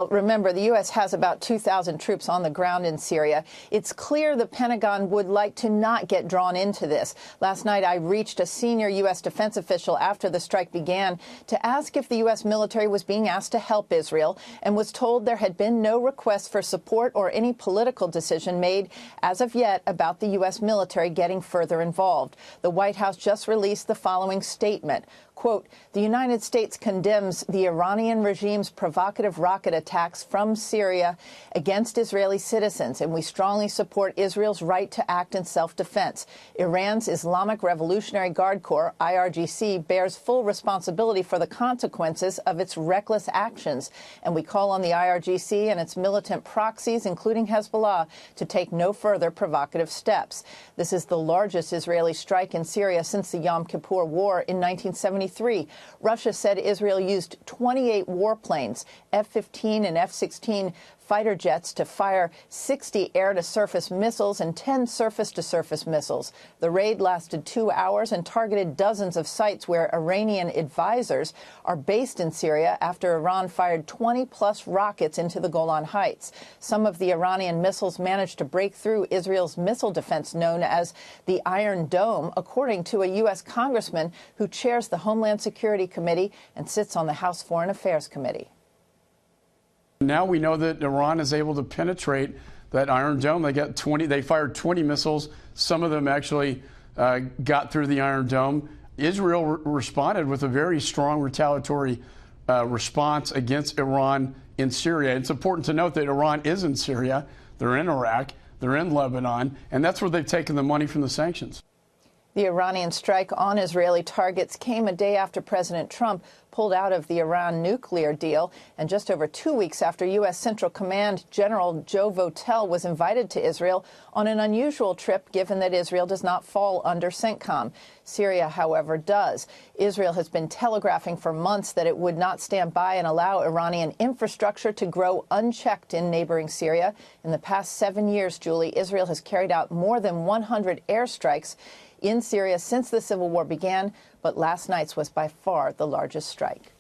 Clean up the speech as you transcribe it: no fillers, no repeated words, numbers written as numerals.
Remember, the U.S. has about 2,000 troops on the ground in Syria. It's clear the Pentagon would like to not get drawn into this. Last night, I reached a senior U.S. defense official after the strike began to ask if the U.S. military was being asked to help Israel, and was told there had been no request for support or any political decision made as of yet about the U.S. military getting further involved. The White House just released the following statement. Quote, the United States condemns the Iranian regime's provocative rocket attacks from Syria against Israeli citizens, and we strongly support Israel's right to act in self-defense. Iran's Islamic Revolutionary Guard Corps, IRGC, bears full responsibility for the consequences of its reckless actions, and we call on the IRGC and its militant proxies, including Hezbollah, to take no further provocative steps. This is the largest Israeli strike in Syria since the Yom Kippur War in 1973. Russia said Israel used 28 warplanes, F-15 and F-16 fighter jets to fire 60 air-to-surface missiles and 10 surface-to-surface missiles. The raid lasted 2 hours and targeted dozens of sites where Iranian advisors are based in Syria after Iran fired 20-plus rockets into the Golan Heights. Some of the Iranian missiles managed to break through Israel's missile defense known as the Iron Dome, according to a U.S. congressman who chairs the Homeland Security Committee and sits on the House Foreign Affairs Committee. Now we know that Iran is able to penetrate that Iron Dome. They fired 20 missiles. Some of them actually got through the Iron Dome. Israel responded with a very strong retaliatory response against Iran in Syria. It's important to note that Iran is in Syria. They're in Iraq. They're in Lebanon. And that's where they've taken the money from the sanctions. The Iranian strike on Israeli targets came a day after President Trump pulled out of the Iran nuclear deal, and just over 2 weeks after U.S. Central Command General Joe Votel was invited to Israel on an unusual trip, given that Israel does not fall under CENTCOM. Syria, however, does. Israel has been telegraphing for months that it would not stand by and allow Iranian infrastructure to grow unchecked in neighboring Syria. In the past 7 years, Julie, Israel has carried out more than 100 airstrikes in Syria since the civil war began, but last night's was by far the largest strike.